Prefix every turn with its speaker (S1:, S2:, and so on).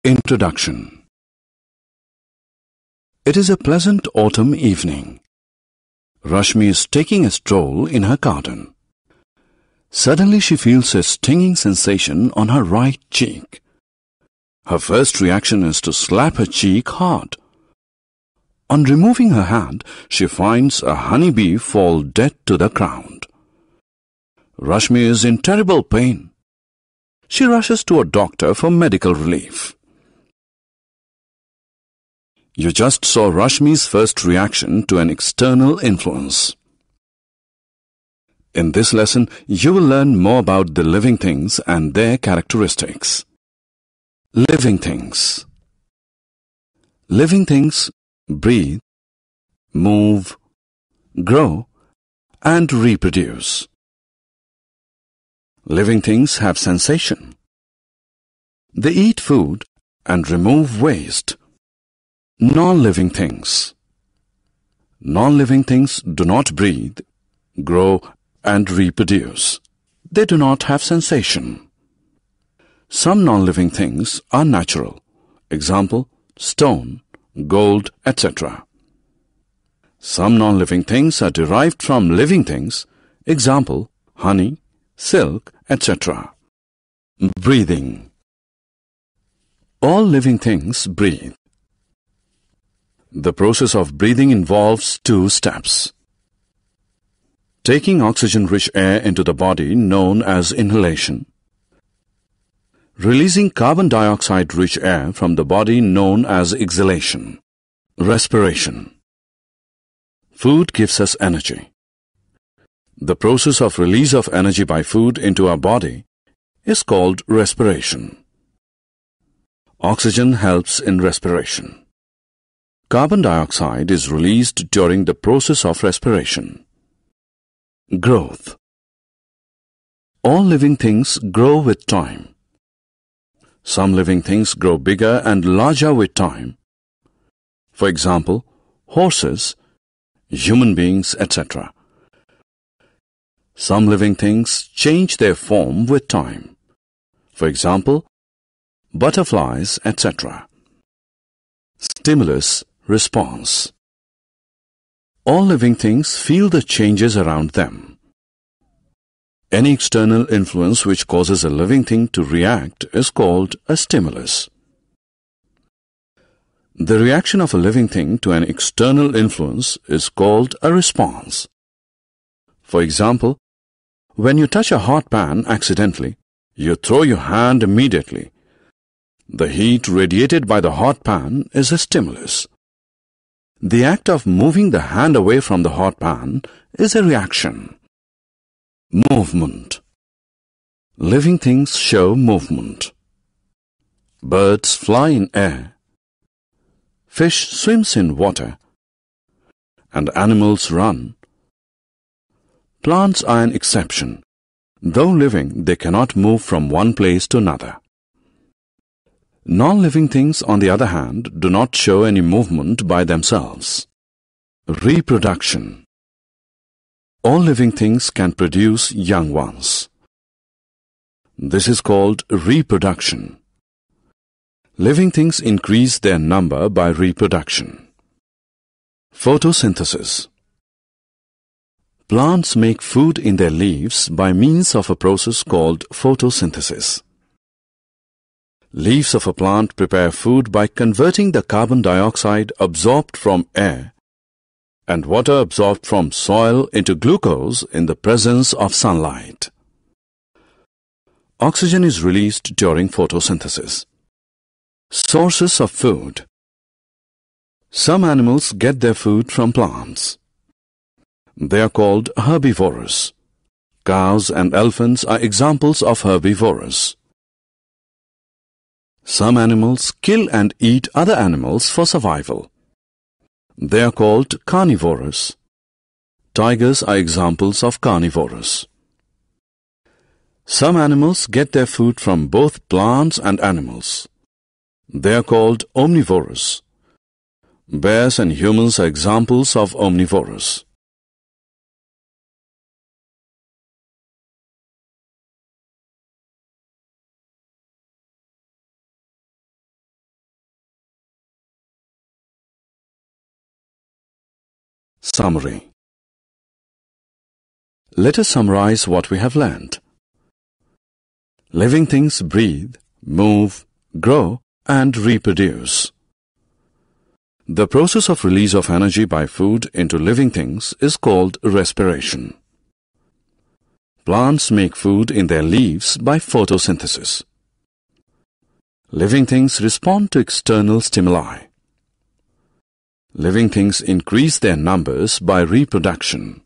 S1: Introduction. It is a pleasant autumn evening. Rashmi is taking a stroll in her garden. Suddenly she feels a stinging sensation on her right cheek. Her first reaction is to slap her cheek hard. On removing her hand, she finds a honeybee fall dead to the ground. Rashmi is in terrible pain. She rushes to a doctor for medical relief. You just saw Rashmi's first reaction to an external influence. In this lesson, you will learn more about the living things and their characteristics. Living things. Living things breathe, move, grow, and reproduce. Living things have sensation. They eat food and remove waste. Non-living things. Non-living things do not breathe, grow, and reproduce. They do not have sensation. Some non-living things are natural. Example, stone, gold, etc. Some non-living things are derived from living things. Example, honey, silk, etc. Breathing. All living things breathe. The process of breathing involves two steps. Taking oxygen-rich air into the body, known as inhalation. Releasing carbon dioxide-rich air from the body, known as exhalation. Respiration. Food gives us energy. The process of release of energy by food into our body is called respiration. Oxygen helps in respiration. Carbon dioxide is released during the process of respiration. Growth. All living things grow with time. Some living things grow bigger and larger with time. For example, horses, human beings, etc. Some living things change their form with time. For example, butterflies, etc. Stimulus, response. All living things feel the changes around them. Any external influence which causes a living thing to react is called a stimulus. The reaction of a living thing to an external influence is called a response. For example, when you touch a hot pan accidentally, you throw your hand immediately. The heat radiated by the hot pan is a stimulus. The act of moving the hand away from the hot pan is a reaction. Movement. Living things show movement. Birds fly in air. Fish swims in water. And animals run. Plants are an exception. Though living, they cannot move from one place to another. Non-living things, on the other hand, do not show any movement by themselves. Reproduction. All living things can produce young ones. This is called reproduction. Living things increase their number by reproduction. Photosynthesis. Plants make food in their leaves by means of a process called photosynthesis. Leaves of a plant prepare food by converting the carbon dioxide absorbed from air and water absorbed from soil into glucose in the presence of sunlight. Oxygen is released during photosynthesis. Sources of food. Some animals get their food from plants. They are called herbivorous. Cows and elephants are examples of herbivorous. Some animals kill and eat other animals for survival. They are called carnivorous. Tigers are examples of carnivorous. Some animals get their food from both plants and animals. They are called omnivorous. Bears and humans are examples of omnivorous. Summary. Let us summarize what we have learned. Living things breathe, move, grow, and reproduce. The process of release of energy by food into living things is called respiration. Plants make food in their leaves by photosynthesis. Living things respond to external stimuli. Living things increase their numbers by reproduction.